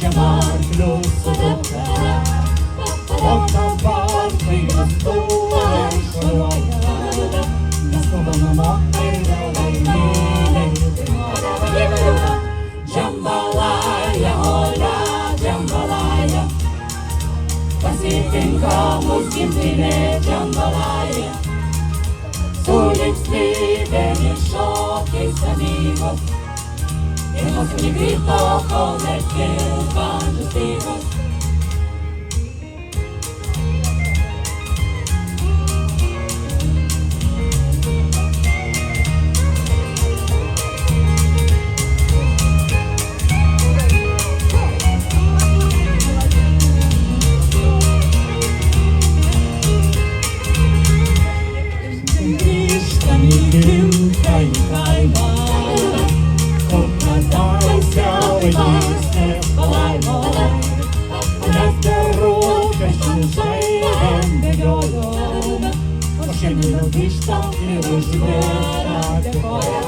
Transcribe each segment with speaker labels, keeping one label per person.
Speaker 1: žiema pliusų dukra, o dabar kai nustūmė šuoja, mes kalbame ir nelaimėliai dainuoja. Džambalaya, olia, džambalaya, pasitinka mus gimtinė džambalaya, su linksmybėmis šokiais amigos, ir mūsų negrįžto, kol nekils bandžių stygos. Grįžtam į gimtąjį kaimą, kur kadaise vaikystės palaimo, mes per rūpesčių žaidėm bėgiojom, o šiandien jau grįžtam ir užmirštą dėkojam.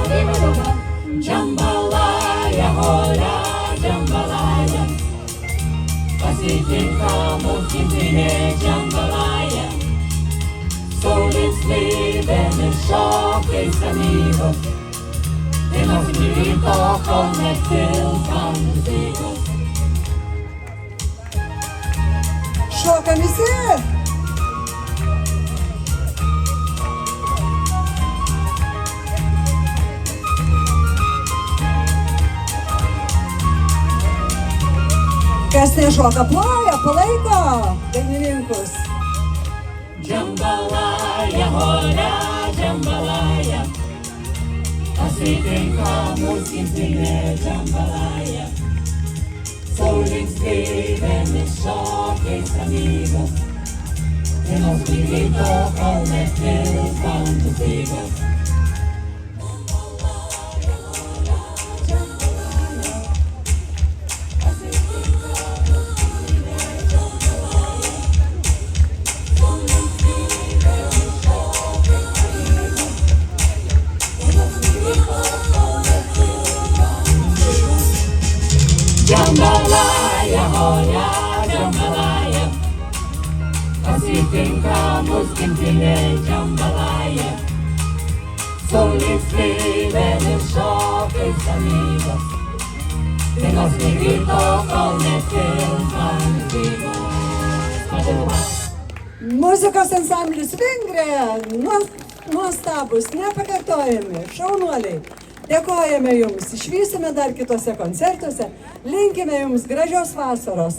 Speaker 1: Džambalaya, olia, džambalaya, pasitinka mus gimtinė džambalaya, su linksmybėmis šokiais amigos, ir nors neryto, kol nekils bandžių stygos.
Speaker 2: Šokam visi! Kas nešoka, ploja, palaiko dainininkus.
Speaker 1: Džambalaya, olia, džambalaya, pasitinka mus gimtinė džambalaya, su linksmybėmis šokiais amigos, ir nors neryto, kol nekils bandžių stygos. Džambalaya, olia, džambalaya, pasitinka mus gimtinė džambalaya, su linksmybėmis šokiais amigos, ir nors negrįžto, kol nekils bandžių stygos.
Speaker 2: Muzikos ansamblis Vingrė, nuostabus, nepakartojami, šaunuoliai. Dėkojame jums, išvysime dar kitose koncertuose, linkime jums gražios vasaros.